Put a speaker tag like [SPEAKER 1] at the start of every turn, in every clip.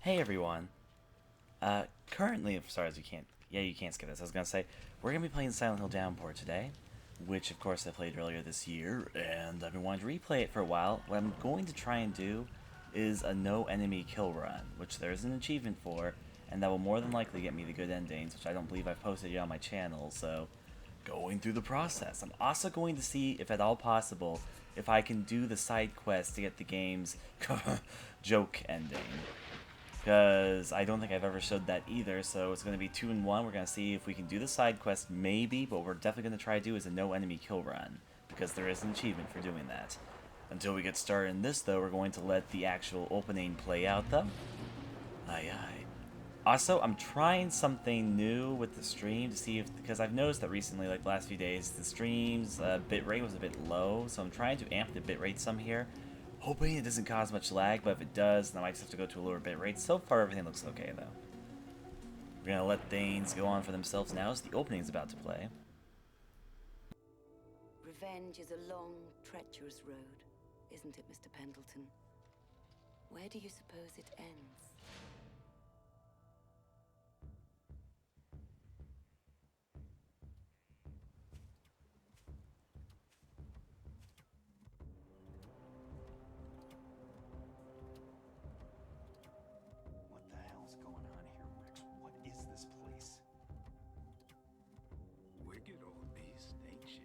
[SPEAKER 1] Hey everyone. Currently, sorry, as you can't, yeah, you can't skip this. I was gonna say we're gonna be playing Silent Hill Downpour today, which of course I played earlier this year, and I've been wanting to replay it for a while. What I'm going to try and do is a no enemy kill run, which there is an achievement for, and that will more than likely get me the good endings, which I don't believe I've posted yet on my channel. So, going through the process. I'm also going to see if at all possible if I can do the side quest to get the game's joke ending because I don't think I've ever showed that either, so it's going to be 2 in 1. We're going to see if we can do the side quest, maybe, but what we're definitely going to try to do is a no enemy kill run, because there is an achievement for doing that. Until we get started in this, though, we're going to let the actual opening play out, though. Aye aye. Also, I'm trying something new with the stream to see if, because I've noticed that recently, like the last few days, the stream's bitrate was a bit low, so I'm trying to amp the bitrate some here, hoping it doesn't cause much lag, but if it does, then I might just have to go to a lower bitrate. So far, everything looks okay, though. We're gonna let things go on for themselves now as the opening is about to play.
[SPEAKER 2] Revenge is a long, treacherous road, isn't it, Mr. Pendleton? Where do you suppose it ends?
[SPEAKER 3] What the hell's going on here, Rex? What is this place?
[SPEAKER 4] Wicked old beast, ain't she?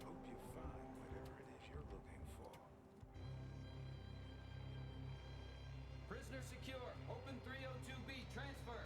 [SPEAKER 4] Hope you find whatever it is you're looking for.
[SPEAKER 5] Prisoner secure. Open 302B. Transfer.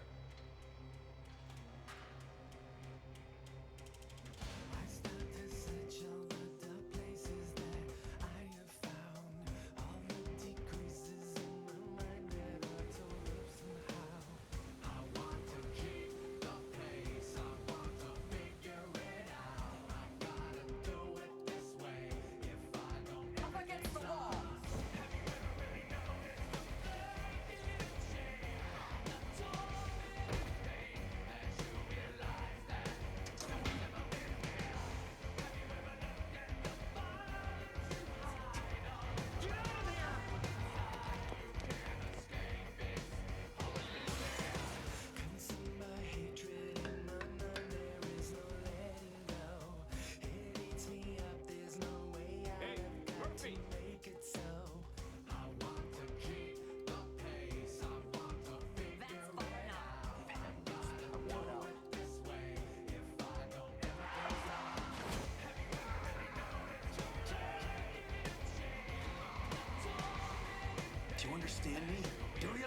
[SPEAKER 3] Do you understand me? Do you?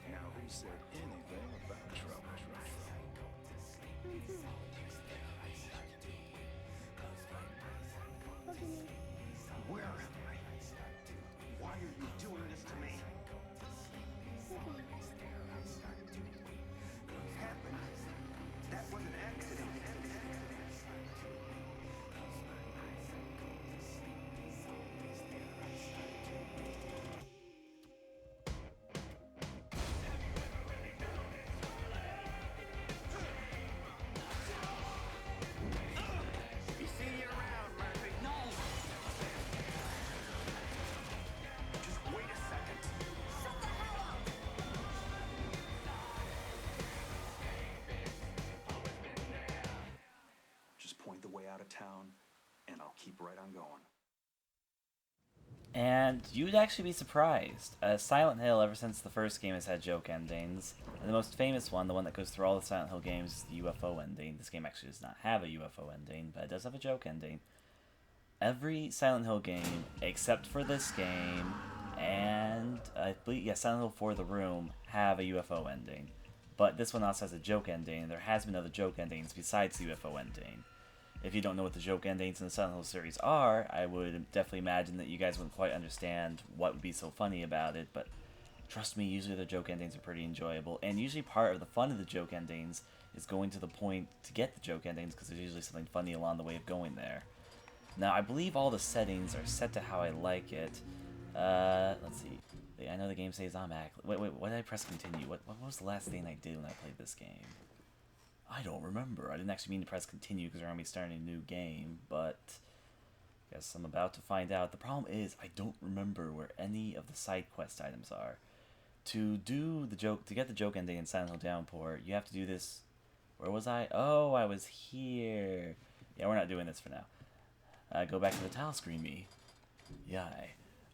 [SPEAKER 4] Now who said anything about trouble?
[SPEAKER 3] Where am I? Why are you doing this to me? What happened? That was an accident. Be seeing you around, Murphy. No! Just wait a second. Just point the way out of town, and I'll keep right on going.
[SPEAKER 1] And you'd actually be surprised. Silent Hill, ever since the first game, has had joke endings. And the most famous one, the one that goes through all the Silent Hill games, is the UFO ending. This game actually does not have a UFO ending, but it does have a joke ending. Every Silent Hill game, except for this game, and I believe, yeah, Silent Hill 4 The Room, have a UFO ending. But this one also has a joke ending, and there has been other joke endings besides the UFO ending. If you don't know what the joke endings in the Silent Hill series are, I would definitely imagine that you guys wouldn't quite understand what would be so funny about it, but Trust me, usually the joke endings are pretty enjoyable, and usually part of the fun of the joke endings is going to the point to get the joke endings, because there's usually something funny along the way of going there. Now, I believe all the settings are set to how I like it. Let's see. I know the game says I'm active. Wait, why did I press continue? What was the last thing I did when I played this game? I don't remember. I didn't actually mean to press continue because we're going to be starting a new game, but I guess I'm about to find out. The problem is I don't remember where any of the side quest items are. To get the joke ending in Silent Hill Downpour, you have to do this. Where was I? Oh, I was here. Yeah, we're not doing this for now. Go back to the tile screen, me. Yay.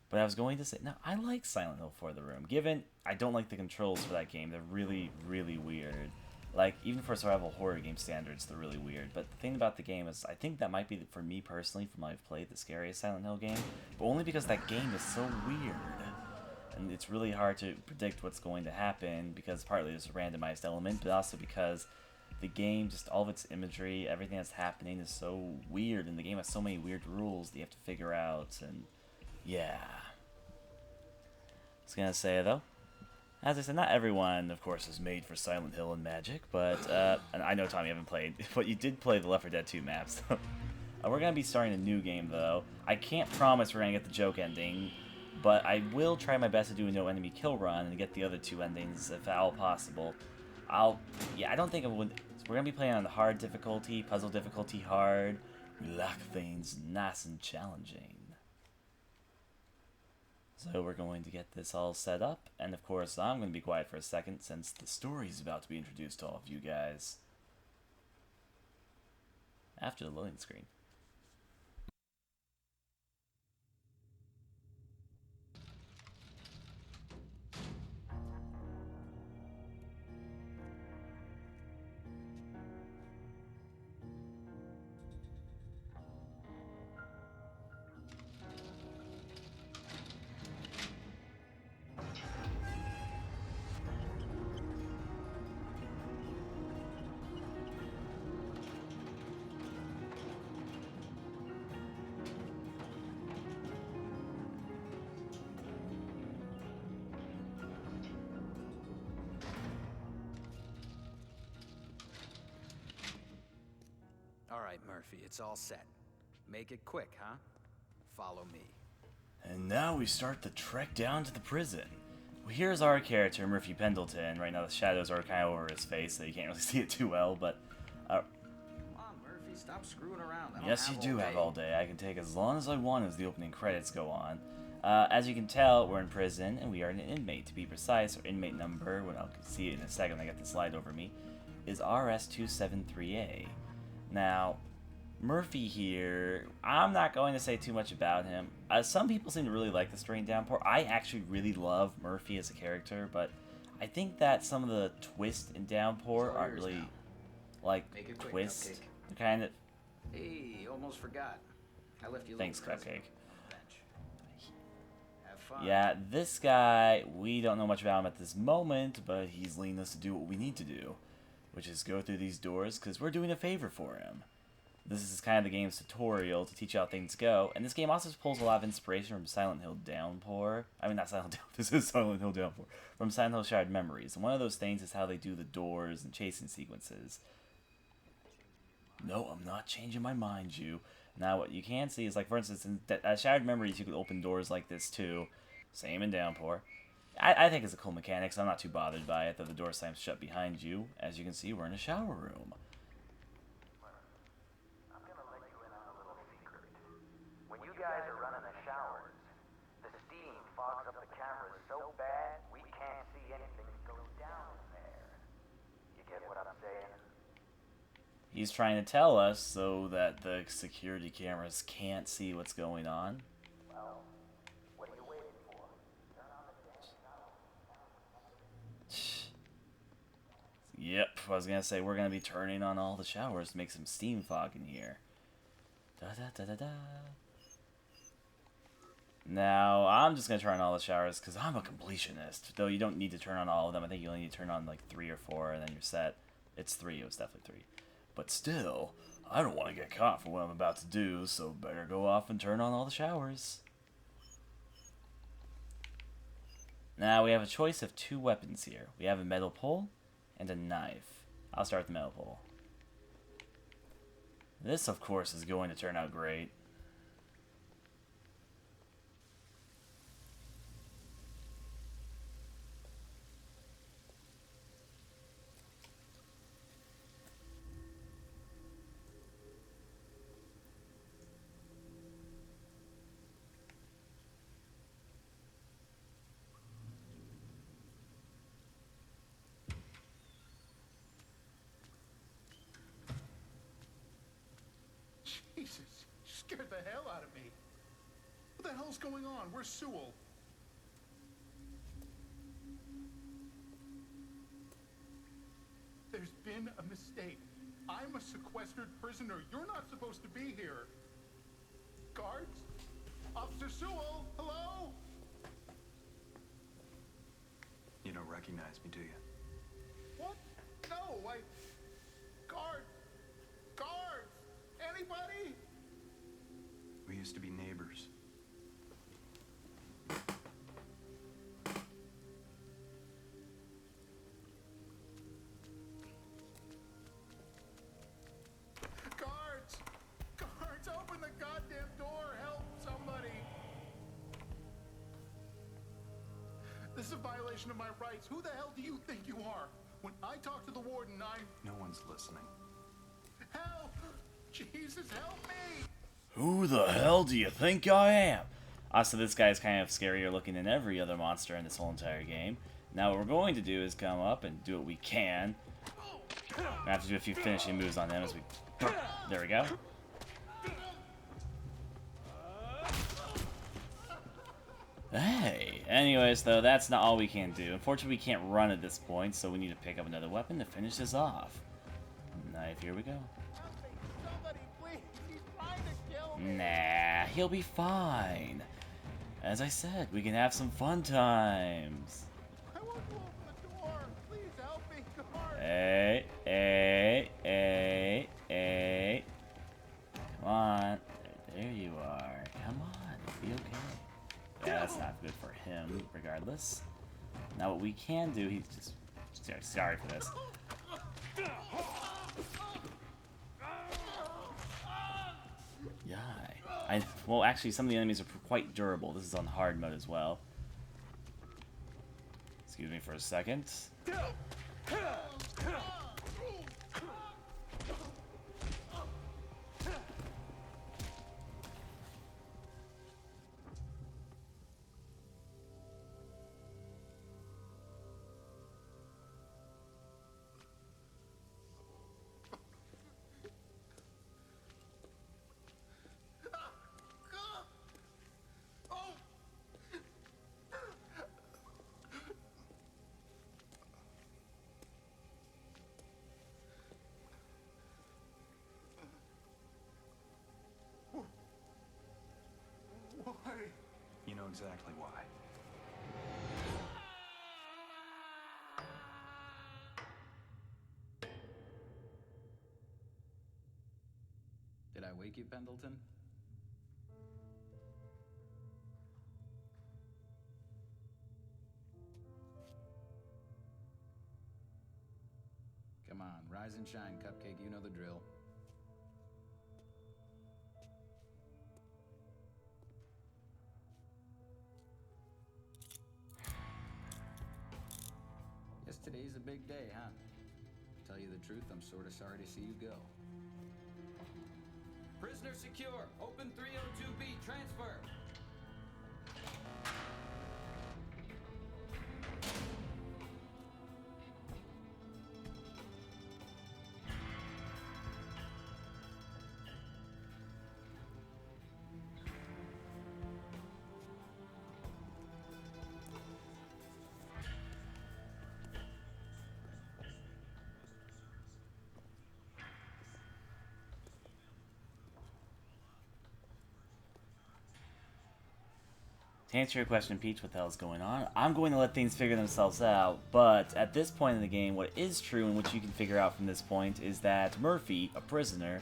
[SPEAKER 1] But I was going to say, no, I like Silent Hill for the Room. Given I don't like the controls for that game, they're really, really weird. Like, even for survival horror game standards, they're really weird. But the thing about the game is, I think that might be, for me personally, from when I've played, the scariest Silent Hill game. But only because that game is so weird. And it's really hard to predict what's going to happen, because partly there's a randomized element, but also because the game, just all of its imagery, everything that's happening is so weird, and the game has so many weird rules that you have to figure out, and yeah. I was gonna say, though, as I said, not everyone, of course, is made for Silent Hill and Magic, but, and I know, Tom, you haven't played, but you did play the Left 4 Dead 2 maps. We're gonna be starting a new game, though. I can't promise we're gonna get the joke ending, but I will try my best to do a no enemy kill run and get the other two endings if at all possible. Yeah, I don't think it would. We're gonna be playing on the hard difficulty, puzzle difficulty hard. We like things nice and challenging. So we're going to get this all set up, and of course I'm going to be quiet for a second since the story is about to be introduced to all of you guys. After the loading screen.
[SPEAKER 5] All right, Murphy, it's all set. Make it quick, huh? Follow me.
[SPEAKER 1] And now we start the trek down to the prison. Well, here's our character, Murphy Pendleton. Right now the shadows are kind of over his face, so you can't really see it too well, but...
[SPEAKER 5] Come on, Murphy, stop screwing around.
[SPEAKER 1] Yes, you do have all day. I can take as long as I want as the opening credits go on. As you can tell, we're in prison, and we are an inmate. To be precise, our inmate number, when I'll see it in a second when I get the slide over me, is RS-273A. Now, Murphy here, I'm not going to say too much about him. Some people seem to really like the story in Downpour. I actually really love Murphy as a character, but I think that some of the twists in Downpour aren't really, like, twists. They're kind of...
[SPEAKER 5] Hey, almost forgot. I left you a
[SPEAKER 1] Thanks,
[SPEAKER 5] little present
[SPEAKER 1] Cupcake.
[SPEAKER 5] on the bench. Have fun.
[SPEAKER 1] Yeah, this guy, we don't know much about him at this moment, but he's leading us to do what we need to do, which is go through these doors, because we're doing a favor for him. This is kind of the game's tutorial to teach you how things go, and this game also pulls a lot of inspiration from Silent Hill Downpour. I mean, not Silent Hill, this is Silent Hill Downpour. From Silent Hill Shattered Memories, and one of those things is how they do the doors and chasing sequences. No, I'm not changing my mind, you. Now, what you can see is, like, for instance, in Shattered Memories, you can open doors like this, too. Same in Downpour. I think it's a cool mechanic, so I'm not too bothered by it, that the door slams shut behind you. As you can see, we're in a shower room.
[SPEAKER 6] I'm gonna let you in on a little secret. When you guys are running the showers, the steam fogs up the cameras so bad we can't see anything that goes down there. You get what I'm saying?
[SPEAKER 1] He's trying to tell us so that the security cameras can't see what's going on.
[SPEAKER 6] Well, what are you waiting for? Turn on the damn
[SPEAKER 1] Yep, I was gonna say we're gonna be turning on all the showers to make some steam fog in here. Da da da da da. Now, I'm just gonna turn on all the showers because I'm a completionist. Though you don't need to turn on all of them. I think you only need to turn on like 3 or 4 and then you're set. It's 3, it was definitely 3. But still, I don't want to get caught for what I'm about to do, so better go off and turn on all the showers. Now we have a choice of 2 weapons here. We have a metal pole and a knife. I'll start with the metal pole. This, of course, is going to turn out great.
[SPEAKER 3] Jesus, you scared the hell out of me. What the hell's going on? Where's Sewell? There's been a mistake. I'm a sequestered prisoner. You're not supposed to be here. Guards? Officer Sewell? Hello?
[SPEAKER 4] You don't recognize me, do you?
[SPEAKER 3] What? No, Guards! Guards! Anybody?
[SPEAKER 4] We used to be neighbors.
[SPEAKER 3] Guards! Guards, open the goddamn door! Help somebody! This is a violation of my rights. Who the hell do you think you are? When I talk to the warden,
[SPEAKER 4] No one's listening.
[SPEAKER 3] Help! Jesus, help me!
[SPEAKER 1] Who the hell do you think I am? Also, this guy is kind of scarier looking than every other monster in this whole entire game. Now what we're going to do is come up and do what we can. I have to do a few finishing moves on them as we... There we go. Hey! Anyways, though, that's not all we can do. Unfortunately, we can't run at this point, so we need to pick up another weapon to finish this off. Knife, here we go.
[SPEAKER 3] Somebody, please! He's trying to kill me!
[SPEAKER 1] Nah, he'll be fine. As I said, we can have some fun times.
[SPEAKER 3] I want to open the door! Please help me, guards!
[SPEAKER 1] Hey, hey, hey, hey. Come on. There you are. Come on, be okay. Yeah, that's not good for him, regardless. Now what we can do, he's just... Sorry for this. Yeah. Well, actually, some of the enemies are quite durable. This is on hard mode as well. Excuse me for a second.
[SPEAKER 3] Why?
[SPEAKER 4] You know exactly why.
[SPEAKER 5] Did I wake you, Pendleton? Come on, rise and shine, Cupcake. You know the drill. Guess today's a big day, huh? Tell you the truth, I'm sort of sorry to see you go. Prisoner secure. Open 302B. Transfer.
[SPEAKER 1] To answer your question, Peach, what the hell's going on? I'm going to let things figure themselves out, but at this point in the game, what is true and what you can figure out from this point is that Murphy, a prisoner,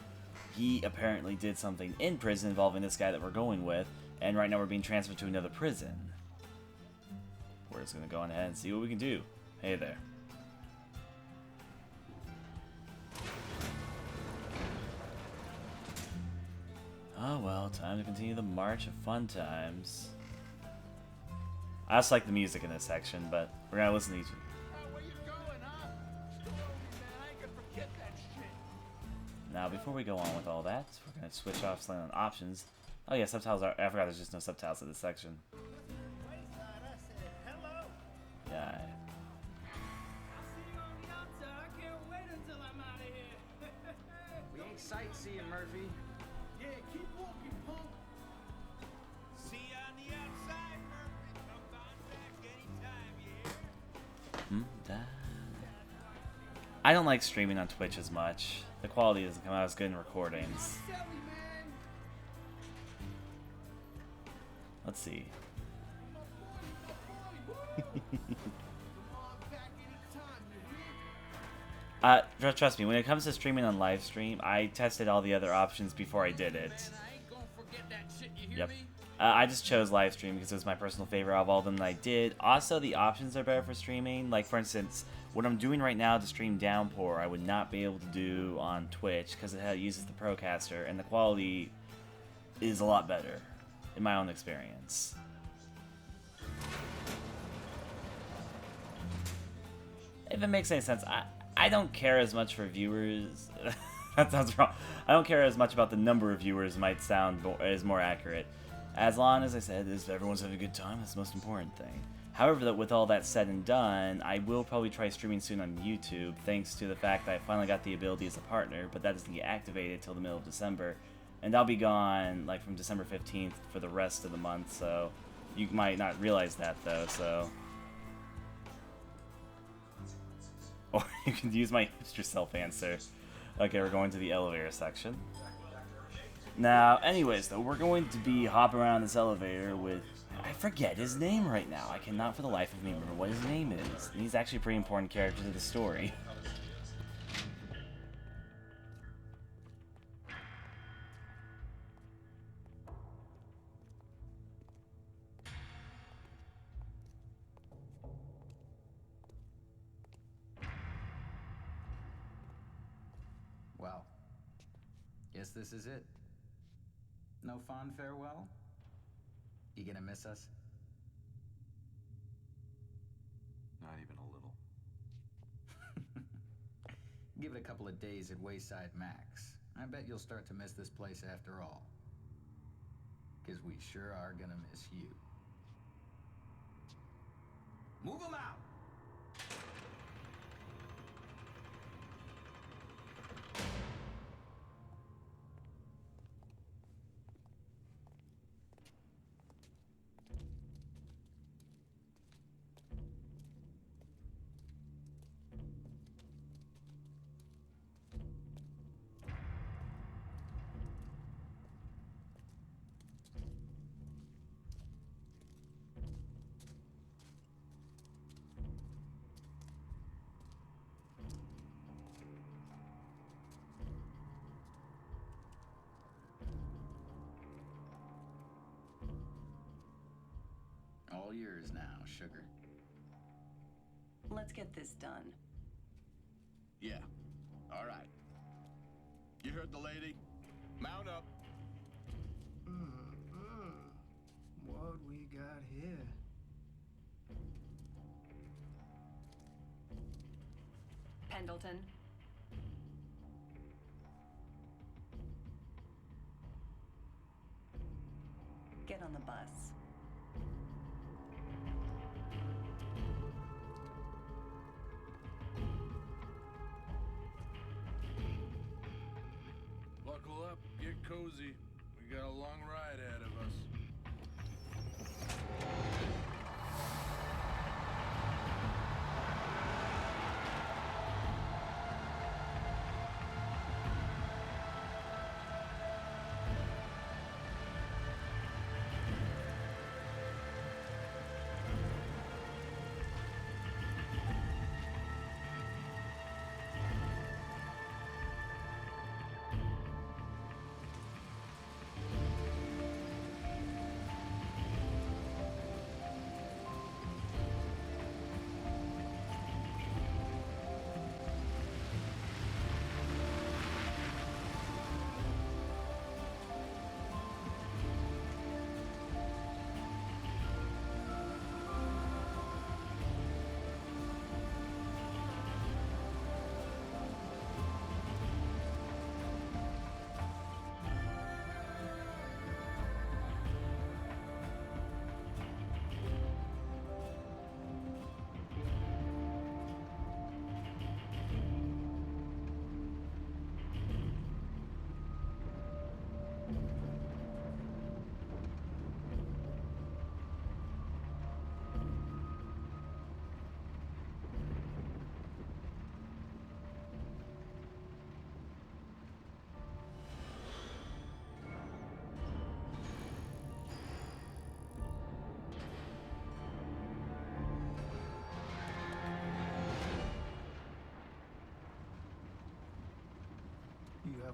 [SPEAKER 1] he apparently did something in prison involving this guy that we're going with, and right now we're being transferred to another prison. we're just gonna go on ahead and see what we can do. Hey there. Oh well, time to continue the march of fun times. I just like the music in this section, but we're gonna listen to each.
[SPEAKER 3] Where you going, huh? Still owe me, man. I ain't gonna forget that shit.
[SPEAKER 1] Now, before we go on with all that, we're gonna switch off slightly on options. Oh yeah, subtitles are. I forgot there's just no subtitles in this section. Yeah.
[SPEAKER 5] We ain't sightseeing, Murphy.
[SPEAKER 3] Yeah, keep walking, punk.
[SPEAKER 7] See you on the outside, Murphy. Come on back anytime, you hear?
[SPEAKER 1] I don't like streaming on Twitch as much. The quality doesn't come out as good in recordings. Let's see. Trust me, when it comes to streaming on live stream, I tested all the other options before I did it. Yep. I just chose live stream because it was my personal favorite of all of them that I did. Also, the options are better for streaming. Like, for instance, what I'm doing right now to stream Downpour, I would not be able to do on Twitch because it uses the Procaster, and the quality is a lot better, in my own experience. If it makes any sense, I don't care as much for viewers. That sounds wrong. I don't care as much about the number of viewers. Might sound is more accurate. As long as I said, is everyone's having a good time. That's the most important thing. However, with all that said and done, I will probably try streaming soon on YouTube, thanks to the fact that I finally got the ability as a partner, but that doesn't get activated till the middle of December, and I'll be gone like from December 15th for the rest of the month. So you might not realize that though. So. Or you can use my hipster self answer. Okay, we're going to the elevator section. Now, anyways, though, we're going to be hopping around this elevator with... I forget his name right now. I cannot for the life of me remember what his name is. And he's actually a pretty important character to the story.
[SPEAKER 5] Well, guess this is it. No fond farewell? You gonna miss us?
[SPEAKER 4] Not even a little.
[SPEAKER 5] Give it a couple of days at Wayside Max. I bet you'll start to miss this place after all. 'Cause we sure are gonna miss you. Move 'em out! All yours now, sugar.
[SPEAKER 2] Let's get this done.
[SPEAKER 8] Yeah. All right. You heard the lady? Mount up.
[SPEAKER 9] What we got here?
[SPEAKER 2] Pendleton. Get on the bus.
[SPEAKER 7] Buckle up, get cozy. We got a long ride ahead of us.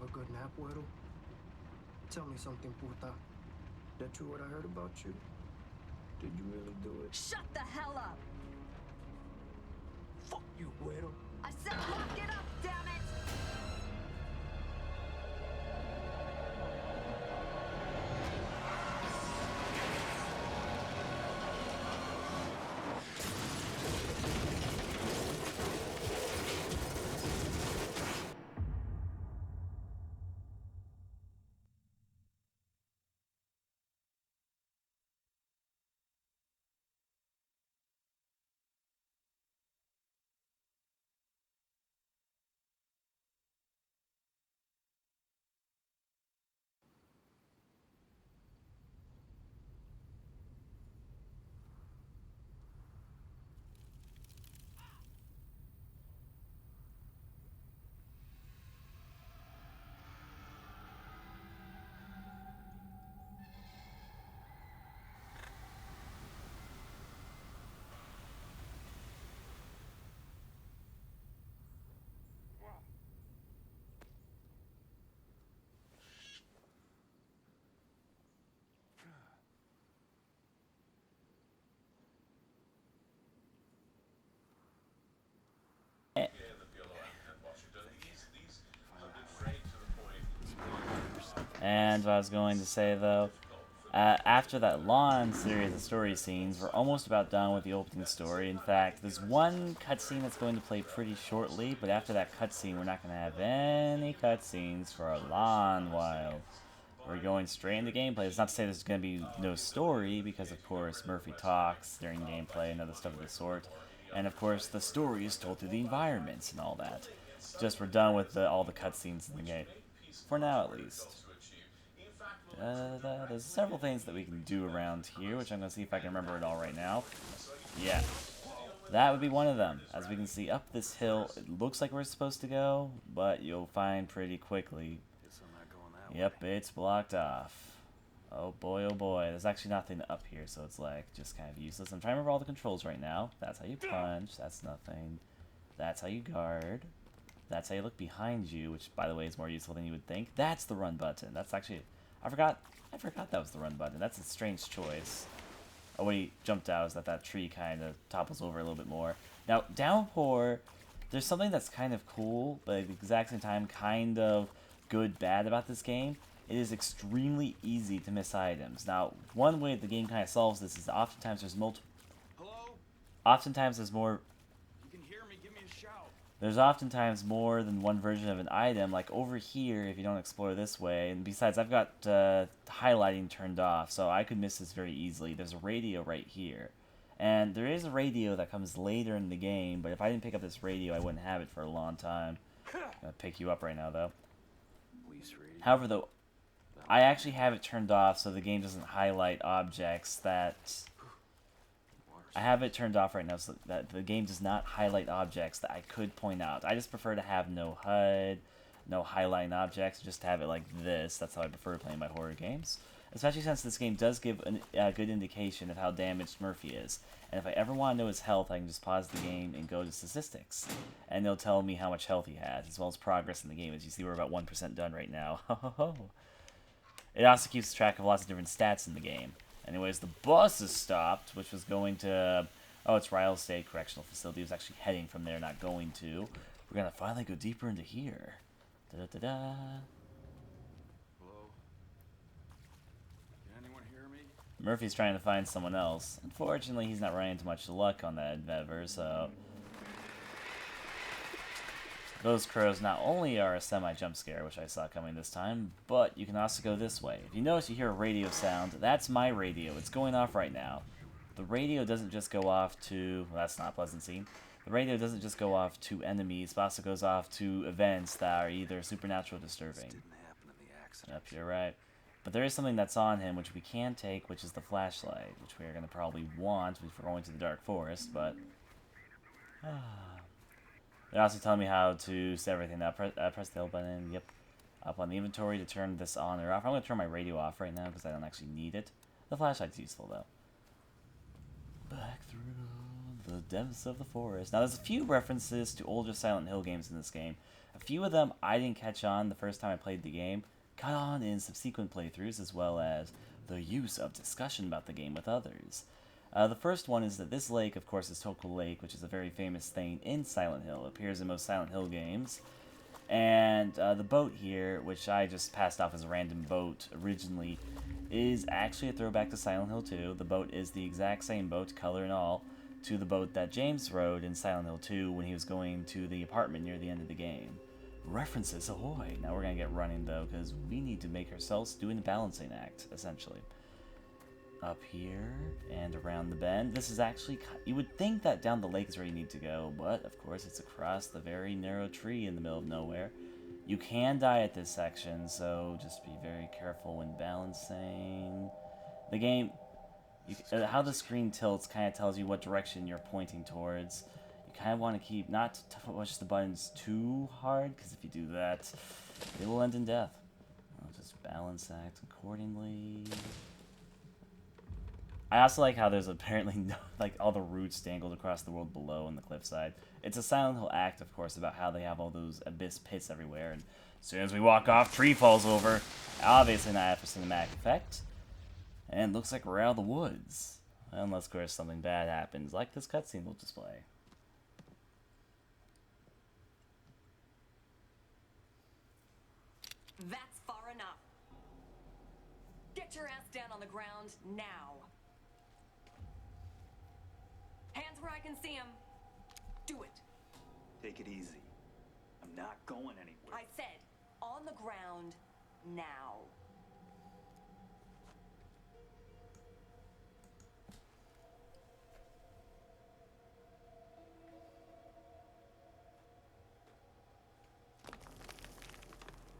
[SPEAKER 9] a good nap, Weddle? Tell me something, puta. That true what I heard about you? Did you really do it?
[SPEAKER 2] Shut the hell up!
[SPEAKER 9] Fuck you, Weddle.
[SPEAKER 2] I said lock it up, damn it!
[SPEAKER 1] And what I was going to say, though, after that long series of story scenes, we're almost about done with the opening story. In fact, there's one cutscene that's going to play pretty shortly, but after that cutscene, we're not going to have any cutscenes for a long while. We're going straight into gameplay. It's not to say there's going to be no story, because of course Murphy talks during gameplay and other stuff of the sort. And of course the story is told through the environments and all that. Just we're done with all the cutscenes in the game. For now, at least. There's several things that we can do around here, which I'm going to see if I can remember it all right now. Yeah. That would be one of them. As we can see up this hill, it looks like we're supposed to go, but you'll find pretty quickly. Yep, it's blocked off. Oh boy, oh boy. There's actually nothing up here, so it's like just kind of useless. I'm trying to remember all the controls right now. That's how you punch. That's nothing. That's how you guard. That's how you look behind you, which, by the way, is more useful than you would think. That's the run button. That's actually... I forgot that was the run button. That's a strange choice. Oh, what he jumped out is that tree kind of topples over a little bit more. Now, Downpour, there's something that's kind of cool, but at the exact same time kind of good-bad about this game. It is extremely easy to miss items. Now, one way the game kind of solves this is oftentimes there's multiple...
[SPEAKER 7] Hello?
[SPEAKER 1] Oftentimes there's more...
[SPEAKER 7] You can hear me, give me a shout.
[SPEAKER 1] There's oftentimes more than one version of an item, like over here if you don't explore this way. And besides, I've got highlighting turned off, so I could miss this very easily. There's a radio right here. And there is a radio that comes later in the game, but if I didn't pick up this radio, I wouldn't have it for a long time. I'm going to pick you up right now, though. However, though, I actually have it turned off so the game doesn't highlight objects that... I have it turned off right now so that the game does not highlight objects that I could point out. I just prefer to have no HUD, no highlighting objects, just to have it like this. That's how I prefer playing my horror games. Especially since this game does give a good indication of how damaged Murphy is. And if I ever want to know his health, I can just pause the game and go to statistics. And they'll tell me how much health he has, as well as progress in the game. As you see, we're about 1% done right now. It also keeps track of lots of different stats in the game. Anyways, the bus is stopped, which was going to... Oh, it's Ryle State Correctional Facility. It was actually heading from there, not going to. We're going to finally go deeper into here. Da-da-da-da.
[SPEAKER 7] Hello? Can anyone hear me?
[SPEAKER 1] Murphy's trying to find someone else. Unfortunately, he's not running into much luck on that endeavor, so... Those crows not only are a semi-jump scare, which I saw coming this time, but you can also go this way. If you notice you hear a radio sound, that's my radio. It's going off right now. The radio doesn't just go off to... Well, that's not a pleasant scene. The radio doesn't just go off to enemies, but also goes off to events that are either supernatural or disturbing. Yep, you're right. But there is something that's on him, which we can take, which is the flashlight, which we are going to probably want if we're going to the Dark Forest, but... They're also telling me how to set everything up. Press the L button, yep. Up on the inventory to turn this on or off. I'm going to turn my radio off right now because I don't actually need it. The flashlight's useful, though. Back through the depths of the forest. Now, there's a few references to older Silent Hill games in this game. A few of them I didn't catch on the first time I played the game, caught on in subsequent playthroughs, as well as the use of discussion about the game with others. The first one is that this lake, of course, is Tokyo Lake, which is a very famous thing in Silent Hill. It appears in most Silent Hill games. And the boat here, which I just passed off as a random boat originally, is actually a throwback to Silent Hill 2. The boat is the exact same boat, color and all, to the boat that James rode in Silent Hill 2 when he was going to the apartment near the end of the game. References ahoy! Now we're going to get running, though, because we need to make ourselves doing the balancing act, essentially. Up here and around the bend. This is actually, you would think that down the lake is where you need to go, but of course it's across the very narrow tree in the middle of nowhere. You can die at this section, so just be very careful when balancing. The game, how the screen tilts kind of tells you what direction you're pointing towards. You kind of want to keep, not to push the buttons too hard, because if you do that, it will end in death. I'll just balance act accordingly. I also like how there's apparently no, like, all the roots dangled across the world below on the cliffside. It's a Silent Hill act, of course, about how they have all those abyss pits everywhere, and as soon as we walk off, tree falls over. Obviously not after cinematic effect. And looks like we're out of the woods. Unless, of course, something bad happens, like this cutscene will display.
[SPEAKER 10] That's far enough. Get your ass down on the ground now. Hands where I can see them. Do it.
[SPEAKER 11] Take it easy. I'm not going anywhere.
[SPEAKER 10] I said, on the ground now.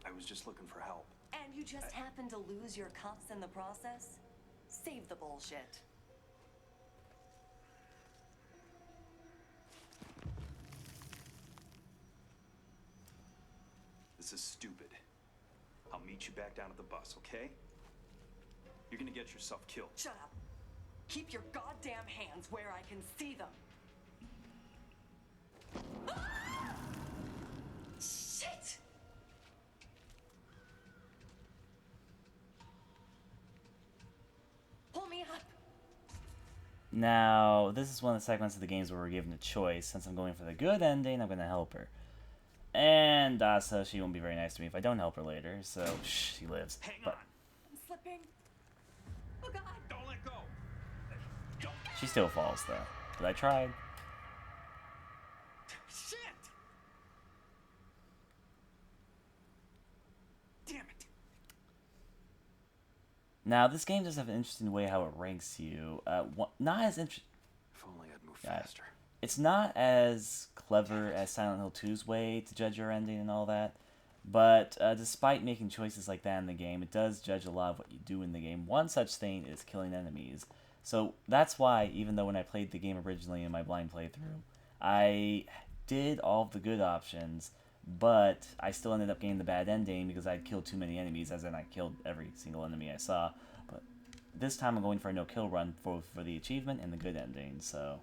[SPEAKER 11] I was just looking for help.
[SPEAKER 10] And you just happened to lose your cuffs in the process? Save the bullshit.
[SPEAKER 11] This is stupid. I'll meet you back down at the bus, okay? You're gonna get yourself killed.
[SPEAKER 10] Shut up. Keep your goddamn hands where I can see them. Ah! Shit! Pull me up.
[SPEAKER 1] Now, this is one of the segments of the games where we're given a choice. Since I'm going for the good ending, I'm going to help her. And so she won't be very nice to me if I don't help her later, so she lives.
[SPEAKER 11] Hang
[SPEAKER 1] but
[SPEAKER 11] on.
[SPEAKER 10] I'm slipping. Oh god.
[SPEAKER 11] Don't let go.
[SPEAKER 1] she still falls, though. But I tried.
[SPEAKER 11] Shit! Damn it.
[SPEAKER 1] Now, this game does have an interesting way how it ranks you. Not as interesting.
[SPEAKER 11] If only I'd move faster.
[SPEAKER 1] It's not as clever as Silent Hill 2's way to judge your ending and all that, but despite making choices like that in the game, it does judge a lot of what you do in the game. One such thing is killing enemies. So that's why, even though when I played the game originally in my blind playthrough, I did all of the good options, but I still ended up getting the bad ending because I'd killed too many enemies, as in I killed every single enemy I saw. But this time I'm going for a no-kill run for the achievement and the good ending, so...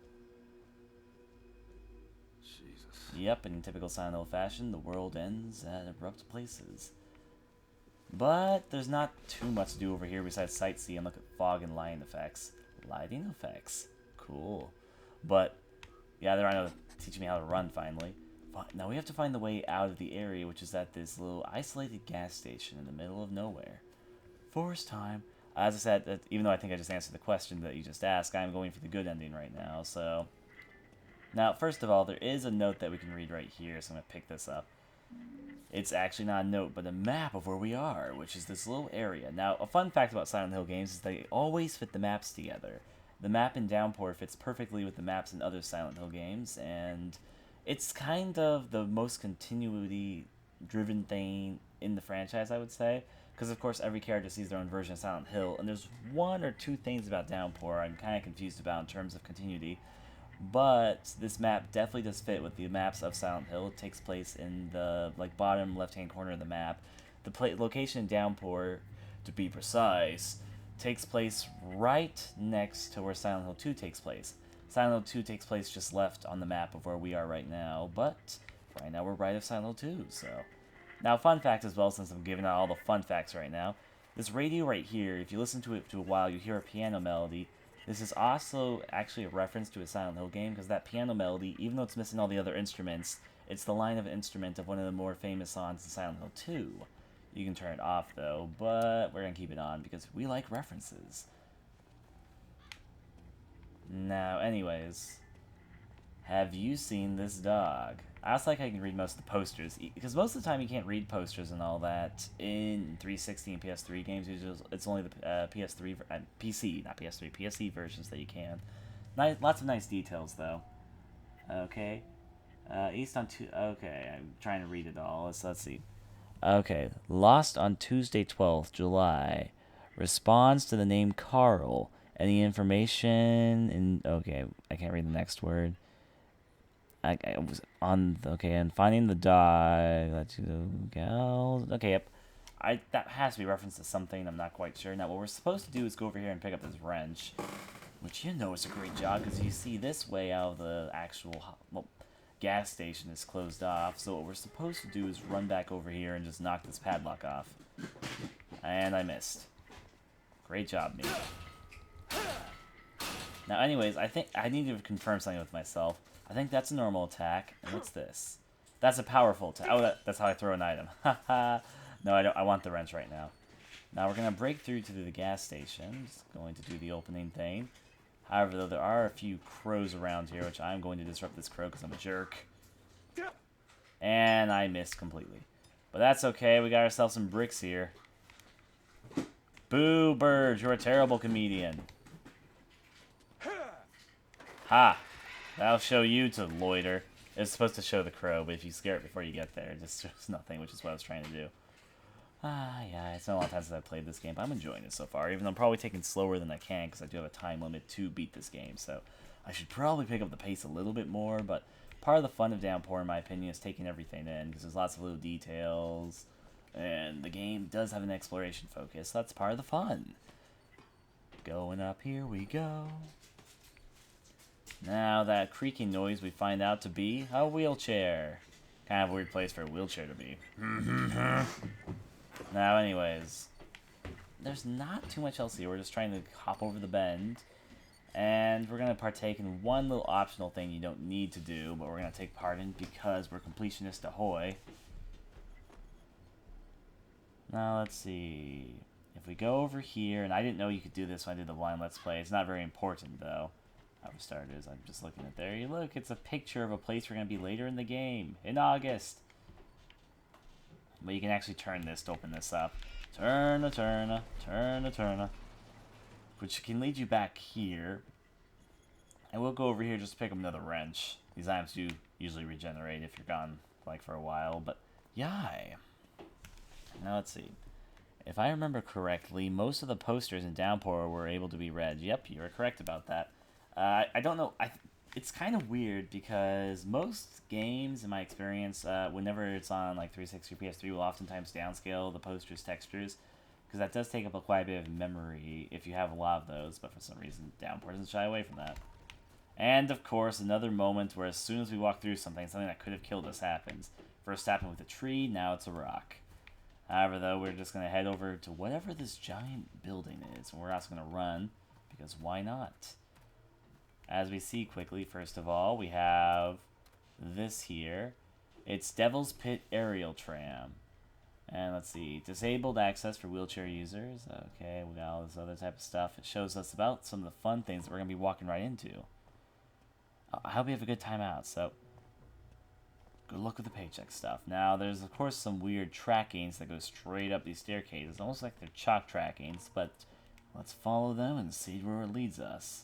[SPEAKER 1] Yep, in typical Silent Hill fashion, the world ends at abrupt places. But there's not too much to do over here besides sightsee and look at fog and lighting effects. Lighting effects? Cool. But, yeah, they're on to teach me how to run, finally. Now we have to find the way out of the area, which is at this little isolated gas station in the middle of nowhere. Forest time. As I said, even though I think I just answered the question that you just asked, I'm going for the good ending right now, so... Now, first of all, there is a note that we can read right here, so I'm going to pick this up. It's actually not a note, but a map of where we are, which is this little area. Now, a fun fact about Silent Hill games is they always fit the maps together. The map in Downpour fits perfectly with the maps in other Silent Hill games, and it's kind of the most continuity-driven thing in the franchise, I would say. Because, of course, every character sees their own version of Silent Hill, and there's one or two things about Downpour I'm kind of confused about in terms of continuity. But this map definitely does fit with the maps of Silent Hill. It takes place in the bottom left-hand corner of the map. The location in Downpour, to be precise, takes place right next to where Silent Hill 2 takes place. Silent Hill 2 takes place just left on the map of where we are right now, but right now we're right of Silent Hill 2, so... Now, fun fact as well, since I'm giving out all the fun facts right now. This radio right here, if you listen to it for a while, you hear a piano melody. This is also actually a reference to a Silent Hill game, because that piano melody, even though it's missing all the other instruments, it's the line of an instrument of one of the more famous songs in Silent Hill 2. You can turn it off, though, but we're going to keep it on, because we like references. Now, anyways, have you seen this dog? I also like how you can read most of the posters, because most of the time you can't read posters and all that in 360 and PS3 games. It's only the PS3, PC, not PS3, PSE versions that you can. Lots of nice details, though. Okay. East on okay, I'm trying to read it all. Let's see. Okay. Lost on Tuesday, 12th July. Responds to the name Carl. Any information in... Okay, I can't read the next word. I was on... Okay, and finding the dog... Let's go, gals... Okay, yep. That has to be referenced to something. I'm not quite sure. Now, what we're supposed to do is go over here and pick up this wrench. Which, you know, is a great job, because you see this way out of the actual... Well, gas station is closed off. So what we're supposed to do is run back over here and just knock this padlock off. And I missed. Great job, me. Now, anyways, I think I need to confirm something with myself. I think that's a normal attack. And what's this? That's a powerful attack. Oh, that's how I throw an item. Haha. No, I don't. I want the wrench right now. Now we're gonna break through to the gas station. Just going to do the opening thing. However, though, there are a few crows around here, which I'm going to disrupt this crow because I'm a jerk. And I missed completely. But that's okay. We got ourselves some bricks here. Boo, Burge, you're a terrible comedian. Ha! That'll show you to loiter. It's supposed to show the crow, but if you scare it before you get there, it just shows nothing, which is what I was trying to do. Yeah, it's been a long time since I've played this game, but I'm enjoying it so far, even though I'm probably taking slower than I can, because I do have a time limit to beat this game, so I should probably pick up the pace a little bit more, but part of the fun of Downpour, in my opinion, is taking everything in, because there's lots of little details, and the game does have an exploration focus, so that's part of the fun. Going up, here we go. Now, that creaking noise we find out to be a wheelchair. Kind of a weird place for a wheelchair to be. Now, anyways, there's not too much else here. We're just trying to hop over the bend. And we're going to partake in one little optional thing you don't need to do, but we're going to take part in because we're completionists ahoy. Now, let's see. If we go over here, and I didn't know you could do this when I did the blind Let's Play. It's not very important, though. How we started is I'm just looking at there. You look, it's a picture of a place we're going to be later in the game, in August. But you can actually turn this to open this up. Turn, turn. Which can lead you back here. And we'll go over here just to pick up another wrench. These items do usually regenerate if you're gone like for a while, but yay. Now let's see. If I remember correctly, most of the posters in Downpour were able to be read. Yep, you were correct about that. I don't know. It's kind of weird because most games, in my experience, whenever it's on like 360 or PS3, will oftentimes downscale the posters' textures because that does take up quite a bit of memory if you have a lot of those. But for some reason, Downpour doesn't shy away from that. And of course, another moment where as soon as we walk through something that could have killed us happens. First happened with a tree, now it's a rock. However, though, we're just going to head over to whatever this giant building is, and we're also going to run because why not? As we see quickly, first of all, we have this here. It's Devil's Pit Aerial Tram. And let's see, disabled access for wheelchair users. Okay, we got all this other type of stuff. It shows us about some of the fun things that we're going to be walking right into. I hope you have a good time out, so good luck with the paycheck stuff. Now, there's of course some weird trackings that go straight up these staircases, almost like they're chalk trackings, but let's follow them and see where it leads us.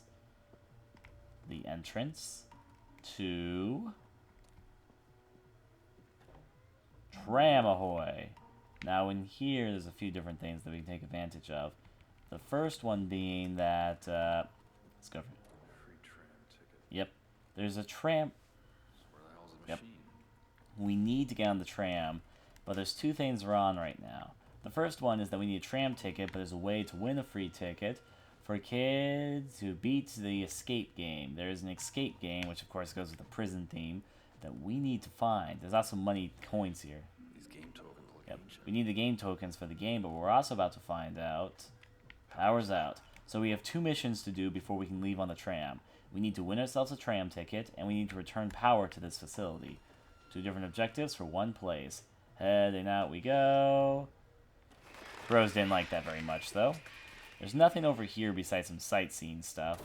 [SPEAKER 1] The entrance to Tram Ahoy. Now in here, there's a few different things that we can take advantage of. The first one being that, let's go for
[SPEAKER 11] Free tram ticket.
[SPEAKER 1] Yep, there's a tram.
[SPEAKER 11] Where the hell's the
[SPEAKER 1] Yep.
[SPEAKER 11] machine?
[SPEAKER 1] We need to get on the tram, but there's two things we're on right now. The first one is that we need a tram ticket, but there's a way to win a free ticket for kids who beat the escape game. There is an escape game, which of course goes with the prison theme, that we need to find. There's also money coins here.
[SPEAKER 4] These game tokens look
[SPEAKER 1] Yep.
[SPEAKER 4] ancient.
[SPEAKER 1] We need the game tokens for the game, but we're also about to find out. Power's out. So we have 2 missions to do before we can leave on the tram. We need to win ourselves a tram ticket, and we need to return power to this facility. 2 different objectives for 1 place. Heading out we go. Bros didn't like that very much, though. There's nothing over here besides some sightseeing stuff.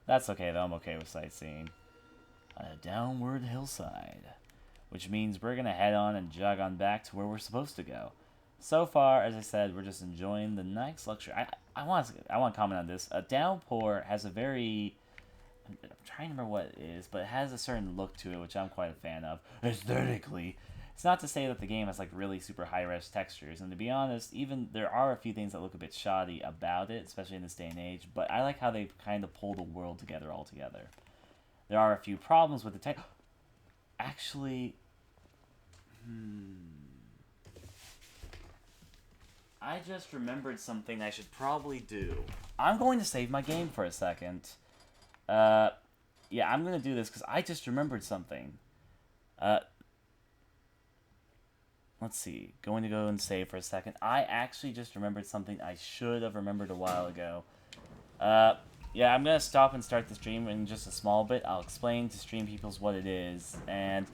[SPEAKER 1] That's okay, though. I'm okay with sightseeing. On a downward hillside. Which means we're going to head on and jog on back to where we're supposed to go. So far, as I said, we're just enjoying the nice luxury. I want to comment on this. Downpour has a very... I'm trying to remember what it is, but it has a certain look to it, which I'm quite a fan of. Aesthetically. It's not to say that the game has like really super high-res textures, and to be honest, even there are a few things that look a bit shoddy about it, especially in this day and age, but I like how they kind of pull the world together altogether. There are a few problems with the tech. Actually, I just remembered something I should probably do. I'm going to save my game for a second. Yeah, I'm going to do this because I just remembered something. Let's see. Going to go and save for a second. I actually just remembered something I should have remembered a while ago. Yeah, I'm going to stop and start the stream in just a small bit. I'll explain to stream peoples what it is. And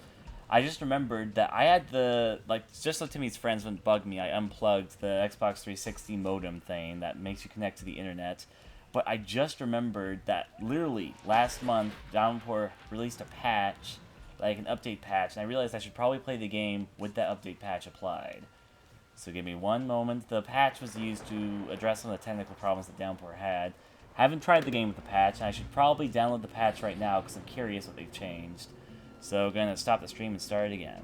[SPEAKER 1] I just remembered that I had the, like, just so Timmy's friends wouldn't bug me, I unplugged the Xbox 360 modem thing that makes you connect to the internet. But I just remembered that literally last month, Downpour released a patch, like an update patch, and I realized I should probably play the game with that update patch applied. So give me one moment. The patch was used to address some of the technical problems that Downpour had. Haven't tried the game with the patch, and I should probably download the patch right now because I'm curious what they've changed. So I'm going to stop the stream and start it again.